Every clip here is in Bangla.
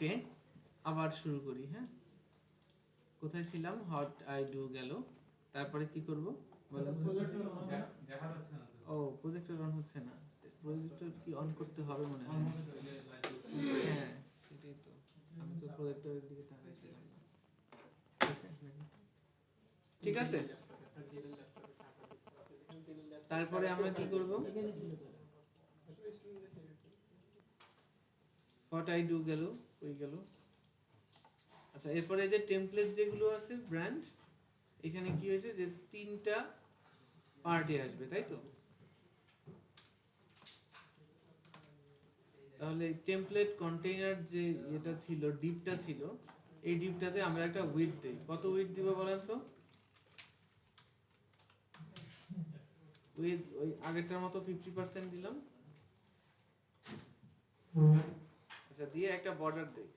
ওকে, আবার শুরু করি। হ্যাঁ, কোথায় ছিলাম? হট আই ডু গেল, তারপরে কি করব বলেন তো? ও, প্রজেক্টর অন হচ্ছে না। প্রজেক্টর কি অন করতে হবে মনে হয়? হ্যাঁ, সেটাই তো। আমি তো প্রজেক্টরের দিকে তাকাইছিলাম না। ঠিক আছে, তারপরে আমরা কি করব? হোয়াট আই ডু গেল, ওই গেল। আচ্ছা, এরপরে যে টেমপ্লেট যেগুলো আছে ব্র্যান্ড, এখানে কি হয়েছে যে তিনটা পার্টে আসবে, তাই তো? তাহলে টেমপ্লেট কন্টেইনার যে এটা ছিল, ডিপটা ছিল, এই ডিপটাতে আমরা একটা উইডথ দেই। কত উইডথ দিব বলেন তো? উইথ ওই আগেরটার মতো 50% দিলাম। আচ্ছা, দিয়ে একটা বর্ডার দেই।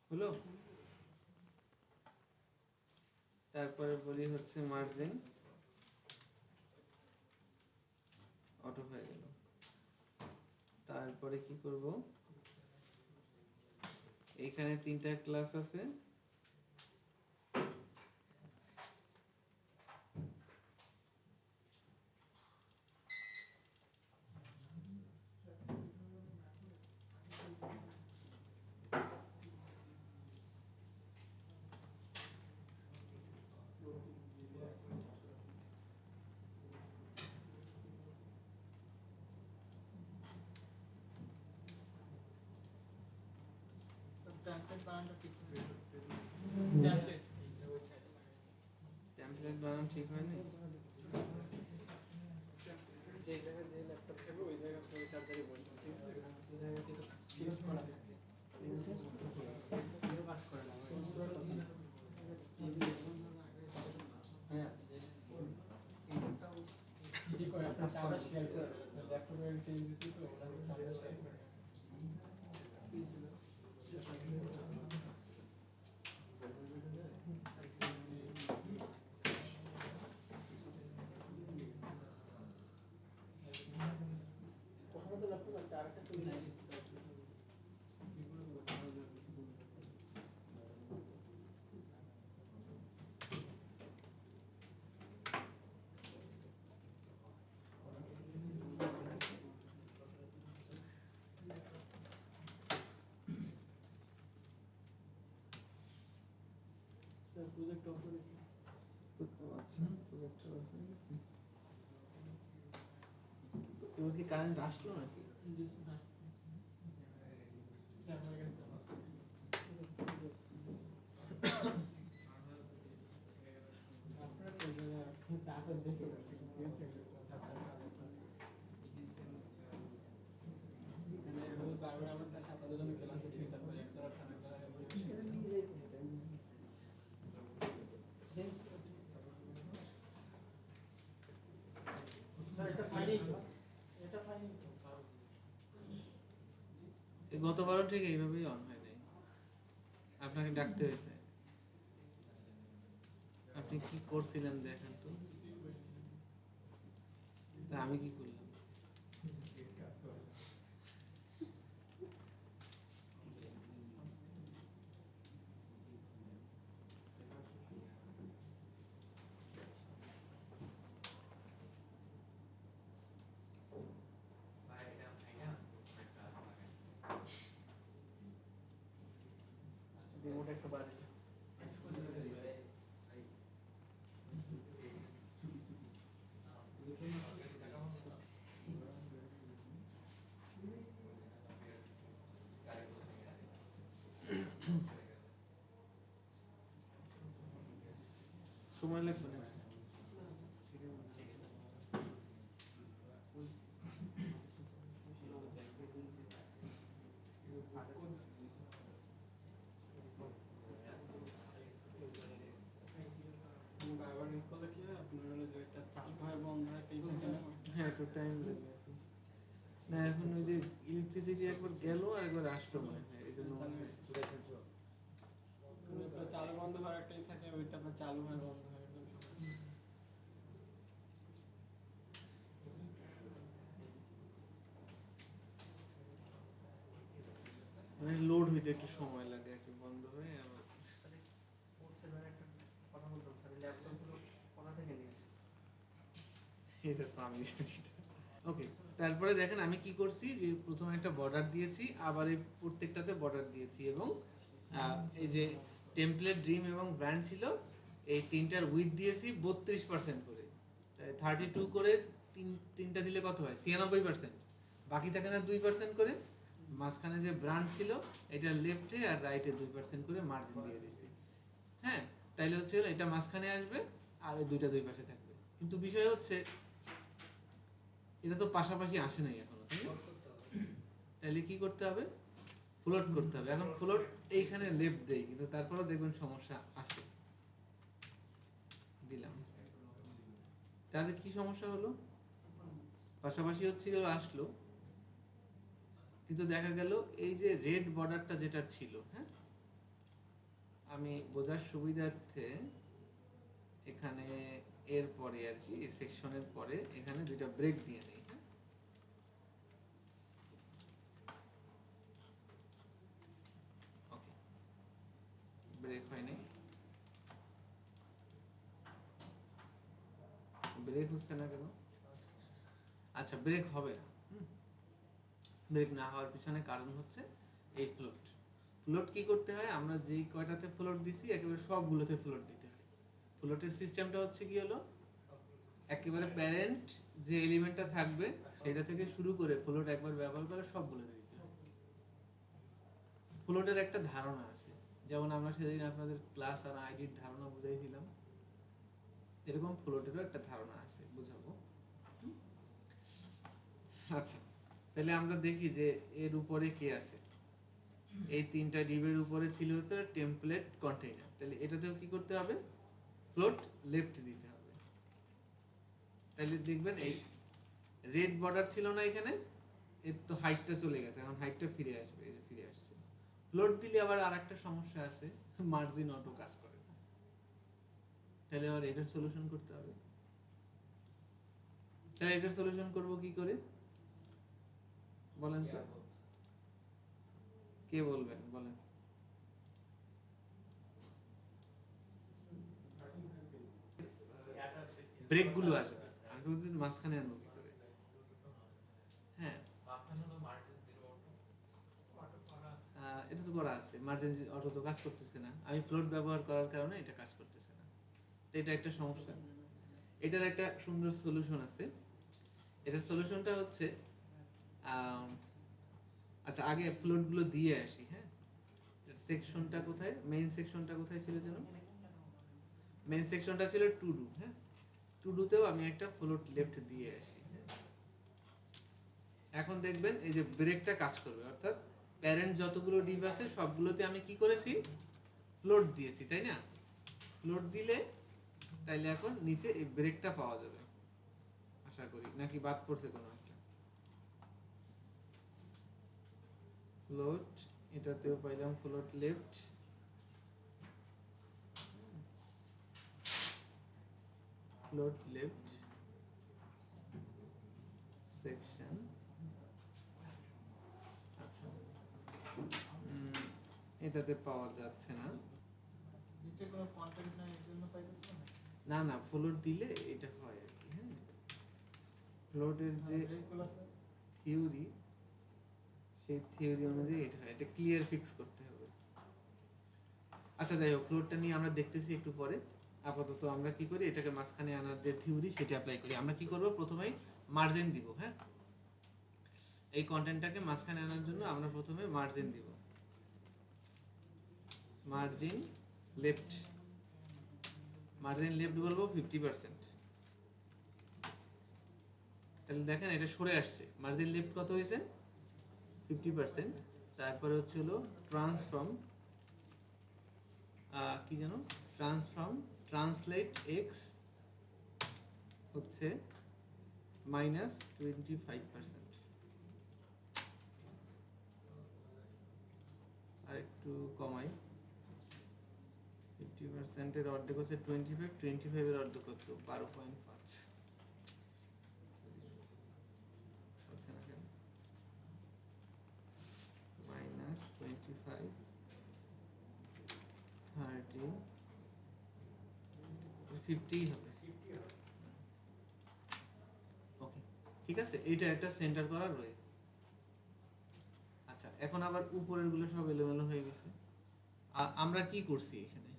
হলো? তারপরে বলি হচ্ছে মার্জিন, অটো হয়ে গেল। তারপরে কি করব? এখানে তিনটা ক্লাস আছে, টেমপ্লেট বানানো ঠিক হয়নি। যে জায়গায় যে ল্যাপটপ থাকবে ওই জায়গায় আপনি চার্জারে বলবেন, ঠিক আছে? এই জায়গায় সেটা ফিক্স করা থাকে, সেন্স করে কাজ করে না, সেন্স করার কথা না। হ্যাঁ, এইটাও কি করে আপনি চার্জার শেয়ার করে ল্যাপটপের চেঞ্জ দিছি তো ওটা চার্জার শেয়ার করে কি ছিল? প্রজেক্ট অফ করেছি। আচ্ছা, প্রজেক্ট অফ হয়ে গেছে। তোমার কি কারেন্ট আসলো নাকি? আসছে। আমার কাছে আপনারা তো চার্জার দেখে আমার তার সাথে দুজন ক্লাসে ডিস্টার্ব হয়ে একটা গতবারও ঠিক এইভাবেই অন হয় নাই, আপনাকে ডাকতে হয়েছে। আপনি কি করছিলেন দেখেন তো, আমি কি করলাম? রিমোট একটা বাড়ি সময় লাগবে না। হ্যাঁ, একটু টাইম লাগে না। এখন ওই যে ইলেকট্রিসিটি একবার গেল আর একবার আসলো মনে হয়, এই জন্য চালু বন্ধ করাটাই থাকে, ওইটা চালু হয় বন্ধ হয়। মানে লোড হইতে একটু সময় লাগে আর কি, বন্ধ হয়ে আবার। এটা তো আমি জানি না। ওকে, তারপরে দেখেন আমি কি করছি, যে প্রথমে একটা বর্ডার দিয়েছি, আবার এই প্রত্যেকটাতে বর্ডার দিয়েছি, এবং এই যে টেমপ্লেট, ড্রিম এবং ব্র্যান্ড ছিল, এই তিনটার উইথ দিয়েছি 32% করে, 32 করে তিনটা দিলে কত হয়, 96%। বাকি থাকে না 2% করে, মাঝখানে যে ব্র্যান্ড ছিল এটা লেফটে আর রাইটে 2% করে মার্জিন দিয়ে দিয়েছি। হ্যাঁ, তাইলে হচ্ছে এটা মাঝখানে আসবে আর ওই দুইটা দুই পাশে থাকবে। কিন্তু বিষয় হচ্ছে এটা তো পাশাপাশি আসে নাই এখনো, তাই না? তাহলে কি করতে হবে, ফ্লোট করতে হবে। এখন ফ্লোট এইখানে লেফট দেই, কিন্তু তারপরেও দেখবেন সমস্যা আছে। দিলাম, তাহলে কি সমস্যা হলো, পাশাপাশি হচ্ছে গেল আসলো, কিন্তু দেখা গেল এই যে রেড বর্ডারটা যেটা ছিল, হ্যাঁ, আমি বোঝার সুবিধার্থে এখানে এর পরে আর কি, এই সেকশনের পরে এখানে দুইটা ব্রেক দিয়ে নেই। হ্যাঁ, ওকে, ব্রেক হয় নাই, ব্রেক হচ্ছে না কেন? আচ্ছা, ব্রেক হবে না। ব্রেক না হওয়ার পিছনে কারণ হচ্ছে এই ফ্লোট। ফ্লোট কি করতে হয়, আমরা যেই কয়টাতে ফ্লোট দিছি একেবারে সবগুলোতে ফ্লোট দিতে হয়। ফ্লোটের সিস্টেমটা হচ্ছে কি হলো, একেবারে প্যারেন্ট যে এলিমেন্টটা থাকবে সেটা থেকে শুরু করে ফ্লোট একবার ব্যবহার করে সবগুলোতে দিতে হয়। ফ্লোটের একটা ধারণা আছে, যেমন আমরা সেদিন আপনাদের ক্লাস আর আইডির ধারণা বুঝাইছিলাম, এরকম ফ্লোটেরও একটা ধারণা আছে, বুঝাবো। আচ্ছা, তাহলে আমরা দেখি যে এর উপরে কি আছে। এই তিনটা ডিবের উপরে ছিল হচ্ছে টেমপ্লেট কন্টেইনার, তাহলে এটাতেও কি করতে হবে, ফ্লোট লেফট দিতে হবে। তাহলে দেখবেন এই রেড বর্ডার ছিল না এখানে, এর তো হাইটটা চলে গেছে, এখন হাইটটা ফিরে আসবে, এই যে ফিরে আসছে। ফ্লোট দিলে আবার আরেকটা সমস্যা আছে, মার্জিন অটো কাজ করে না। তাহলে আবার এটার সলিউশন করতে হবে। তাহলে এটার সলিউশন করব কি করে বলেন তো, কে বলবেন, বলেন। ব্রেক গুলো আসবে, আমি তো মাঝখানে আনবো কি করে? হ্যাঁ, এটা তো করা আছে, মার্জিন অটো তো কাজ করতেছে না, আমি ফ্লোট ব্যবহার করার কারণে এটা কাজ করতেছে না। তো এটা একটা সমস্যা। এটার একটা সুন্দর সলিউশন আছে। এটার সলিউশনটা হচ্ছে, আচ্ছা আগে ফ্লোট গুলো দিয়ে আসি। হ্যাঁ, সেকশনটা কোথায়, মেইন সেকশনটা কোথায় ছিল যেন, মেইন সেকশনটা ছিল টু ডু। হ্যাঁ, টু ডুতেও আমি একটা ফ্লোট লেফট দিয়ে আসি। এখন দেখবেন এই যে ব্রেকটা কাজ করবে, অর্থাৎ প্যারেন্ট যতগুলো ডিভ আছে সবগুলোতে আমি কি করেছি, ফ্লোট দিয়েছি, তাই না? ফ্লোট দিলে তাইলে এখন নিচে এই ব্রেকটা পাওয়া যাবে আশা করি, নাকি বাদ পড়ছে কোনো একটা? ফ্লোট, এটাতেও পাইলাম float left, float left section. আচ্ছা, এটাতে পাওয়া যাচ্ছে না, নিচে কোনো কন্টেন্ট নাই এর জন্য পাইতেছ না না, ফ্লোট দিলে এটা হয় আর কি। হ্যাঁ, ফ্লোটের যে থিওরি, সেই থিওরি অনুযায়ী এটা হয়, এটা ক্লিয়ার ফিক্স করতে হবে। আচ্ছা যাই হোক, ফ্লোটটা নিয়ে আমরা দেখতেছি একটু পরে। আপাতত আমরা কি করি, এটাকে মাঝখানে আনার যে থিওরি সেটা অ্যাপ্লাই করি। আমরা কি করব, প্রথমেই মার্জিন দিব। হ্যাঁ, এই কন্টেন্টটাকে মাঝখানে আনার জন্য আমরা প্রথমে মার্জিন দিব, মার্জিন লেফট। মার্জিন লেফট বলবো 50%। তাহলে দেখেন এটা সরে আসছে, মার্জিন লেফট কত হয়েছে, 50%। তারপরে হচ্ছে হলো ট্রান্সফর্ম, কি জানো, ট্রান্সফর্ম ট্রান্সলেট এক্স হচ্ছে -25%। আর একটু কমাই, 50%-এর অর্ধেক হচ্ছে 25, 25-এর অর্ধেক কত, 12.5 হচ্ছে না কেন, -25 25 30 50 হবে। ওকে, ঠিক আছে, এটা একটা সেন্টার করা রয়েছে। আচ্ছা, এখন আবার উপরের গুলো সব এলোমেলো হয়ে গেছে। আমরা কি করছি এখানে?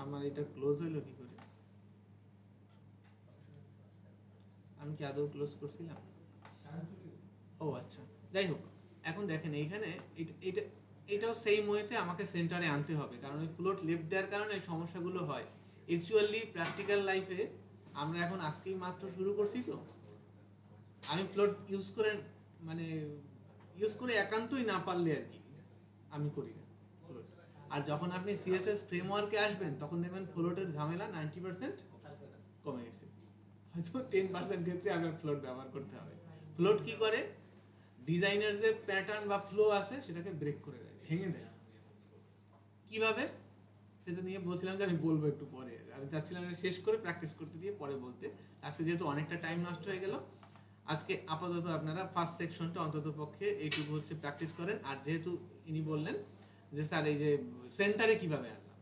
আমার এটা ক্লোজ হইলো কি করে? আমি কি আদৌ ক্লোজ করছিলাম? ও আচ্ছা, যাই হোক, এখন দেখেন এইখানে এটা এটাও সেম ওয়েতে আমাকে সেন্টারে আনতে হবে, কারণ এই ফ্লোট লেফট দেওয়ার কারণে এই সমস্যাগুলো হয়। অ্যাকচুয়ালি প্র্যাকটিক্যাল লাইফে আমরা এখন আজকেই মাত্র শুরু করছি, তো আমি ফ্লোট মানে ইউজ করে একান্তই না পারলে আর কি আমি করি না ফ্লোট। আর যখন আপনি সিএসএস ফ্রেমওয়ার্কে আসবেন তখন দেখবেন ফ্লোটের ঝামেলা 90% কমে গেছে, হয়তো 10% ক্ষেত্রে আপনার ফ্লোট ব্যবহার করতে হবে। ফ্লোট কি করে? ডিজাইনের যে প্যাটার্ন বা ফ্লো আছে সেটাকে ব্রেক করে দেয়, ভেঙে দেয়। কিভাবে সেটা নিয়ে বলছিলাম যে আমি বলবো একটু পরে, আমি চাচ্ছিলাম এটা শেষ করে প্র্যাকটিস করতে দিয়ে পরে বলতে। আজকে যেহেতু অনেকটা টাইম নষ্ট হয়ে গেল, আজকে আপাতত আপনারা ফার্স্ট সেকশনটা অন্তত পক্ষে এইটুকু হচ্ছে প্র্যাকটিস করেন। আর যেহেতু ইনি বললেন যে স্যার এই যে সেন্টারে কিভাবে আনলাম,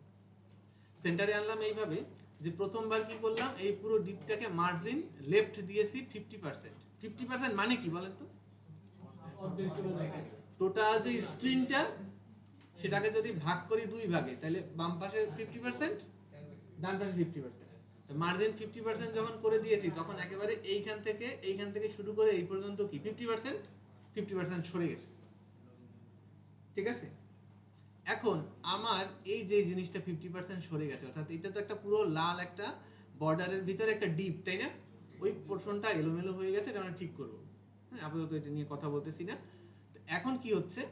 সেন্টারে আনলাম এইভাবে যে প্রথমবার কি করলাম, এই পুরো ডিপটাকে মার্জিন লেফট দিয়েছি 50%। 50% মানে কি বলেন তো? টোটাল যে স্ক্রিনটা সেটাকে যদি ভাগ করি দুই ভাগে, তাহলে বাম পাশে 50%, ডান পাশে 50%। মার্জিন 50% যখন করে দিয়েছি তখন একেবারে এইখান থেকে শুরু করে এই পর্যন্ত কি 50% সরে গেছে, ঠিক আছে? এখন আমার এই যে জিনিসটা 50% সরে গেছে, অর্থাৎ এটা তো একটা পুরো লাল একটা বর্ডারের ভিতরে একটা ডিপ, তাই না? ওই পোরশনটা এলোমেলো হয়ে গেছে, এটা আমরা ঠিক করবো। হ্যাঁ, আপাতত এটা নিয়ে কথা বলতেছি না। তো এখন কি হচ্ছে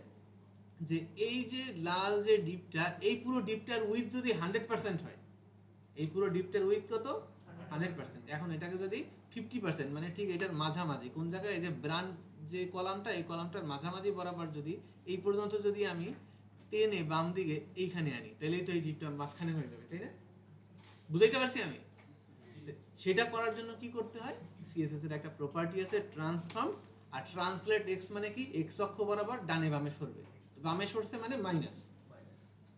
যে এই যে লাল যে ডিপটা, এই পুরো ডিপটার উইথ যদি 100% হয়, এই পুরো ডিপটার উইথ কত? 100%। এখন এটাকে যদি 50%, মানে ঠিক এটার মাঝামাঝি কোন জায়গায়, এই যে ব্রান্ড যে কলামটা, এই কলামটার মাঝামাঝি বরাবর যদি এই পর্যন্ত যদি আমি টেনে বাম দিকে এইখানে আনি, তাহলেই তো এই ডিপটা মাঝখানে হয়ে যাবে, তাই না? বুঝাইতে পারছি আমি? সেটা করার জন্য কি করতে হয়? সিএসএস এর একটা প্রপার্টি আছে ট্রান্সফর্ম, আর ট্রান্সলেট এক্স মানে কি, এক্স অক্ষ বরাবর ডানে বামে সরবে। বামে সরছে মানে মাইনাস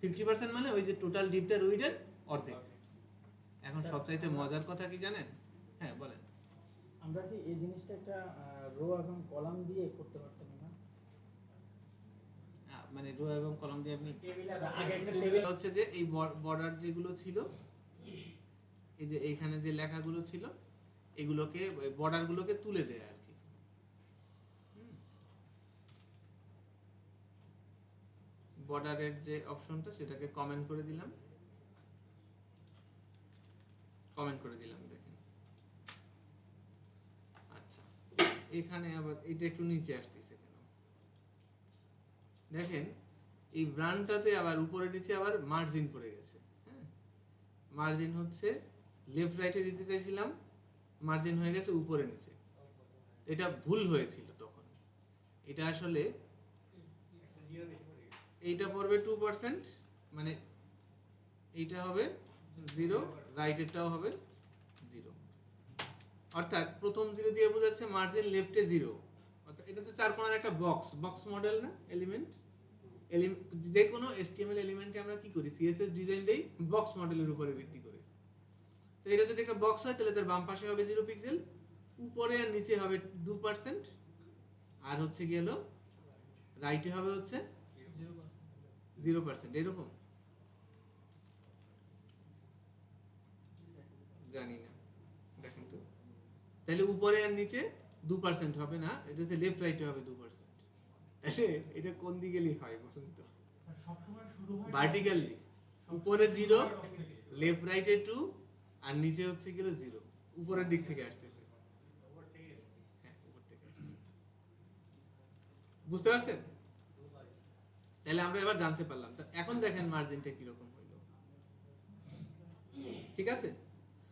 50%, মানে ওই যে টোটাল ডিপটার উইডের অর্ধেক। এখন সবচাইতে মজার কথা কি জানেন? হ্যাঁ বলেন। আমরা কি এই জিনিসটা একটা রো এবং কলাম দিয়ে করতে পারতাম না? মানে রো এবং কলাম দিয়ে আপনি টেবিল হচ্ছে যে এই বর্ডার যেগুলো ছিল, এই যে এইখানে যে লেখাগুলো ছিল, এগুলোকে বর্ডারগুলোকে তুলে দেয় আর কি। বর্ডারের যে অপশনটা সেটাকে কমেন্ট করে দিলাম, দেখেন। আচ্ছা, এখানে আবার এটা একটু নিচে আসতেছে কেন দেখেন, এই ব্রান্ডটাতে আবার উপরে নিচে আবার মার্জিন পড়ে গেছে। হ্যাঁ, মার্জিন হচ্ছে লেফট রাইটে দিতে চাইছিলাম, মার্জিন হয়ে গেছে উপরে নিচে। এটা ভুল হয়েছিল তখন। এটা আসলে এইটা পড়বে 2%, মানে এইটা হবে 0, রাইটেরটাও হবে 0। অর্থাৎ প্রথম 0 দিয়ে বোঝাচ্ছে মার্জিন লেফটে 0। অর্থাৎ এটা তো চার কোণার একটা বক্স মডেল না, এলিমেন্ট। যে কোনো HTML এলিমেন্টে আমরা কি করি, সিএসএস ডিজাইন দেই বক্স মডেলের উপরে ভিত্তি করে। তো এটা যদি একটা বক্স হয় তাহলে তার বাম পাশে হবে 0 পিক্সেল, উপরে আর নিচে হবে 2%, আর হচ্ছে কি হলো রাইটে হবে হচ্ছে 0%। এরকম জানি না, দেখেন তো। তাহলে উপরে আর নিচে 2% হবে না, এটা হচ্ছে লেফট রাইটে হবে 2%। এটা কোন দিকে হয় বলুন তো? সবসময় শুরু হয় ভার্টিক্যালি, উপরে 0, লেফট রাইটে 2, আর নিচে হচ্ছে গেল 0, উপরের দিক থেকে আসতেছে। হ্যাঁ, উপর থেকে আসছে। বুঝতে পারছেন? তাহলে আমরা এবার জানতে পারলাম। তো এখন দেখেন মার্জিনটা কিরকম হইলো, ঠিক আছে?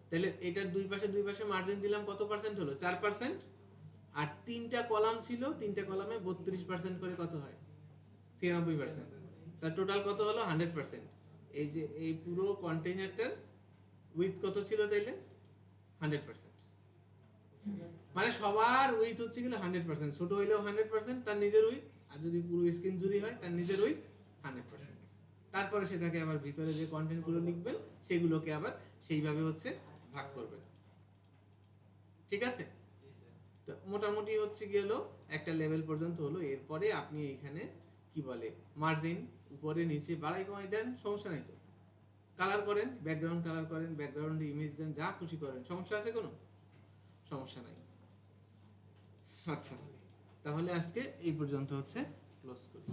তাহলে এটার দুই পাশে মার্জিন দিলাম, কত পার্সেন্ট হলো? 4%। আর তিনটা কলাম ছিল, তিনটা কলামে 32% করে কত হয়? 96%। তার টোটাল কত হলো? 100%। এই যে এই পুরো কন্টেইনারটার উইথ কত ছিল তাইলে? 100%। মানে সবার উইথ হচ্ছে গেলে 100%, ছোট হইলেও 100% তার নিজের উইথ, আর যদি পুরো স্ক্রিন জুড়ি হয় তার নিজের উইথ 100%। তারপরে সেটাকে আবার ভিতরে যে কন্টেন্টগুলো লিখবেন সেগুলোকে আবার সেইভাবে হচ্ছে ভাগ করবেন। ঠিক আছে, তো মোটামুটি হচ্ছে গেল একটা লেভেল পর্যন্ত হলো। এরপরে আপনি এখানে কি বলে মার্জিন উপরে নিচে বাড়াই কমাই দেন, সমস্যা নাই তো। কালার করেন, ব্যাকগ্রাউন্ড কালার করেন, ব্যাকগ্রাউন্ডে ইমেজ দেন, যা খুশি করেন, সমস্যা আছে কোনো? সমস্যা নাই। আচ্ছা, তাহলে আজকে এই পর্যন্ত হচ্ছে ক্লোজ করি।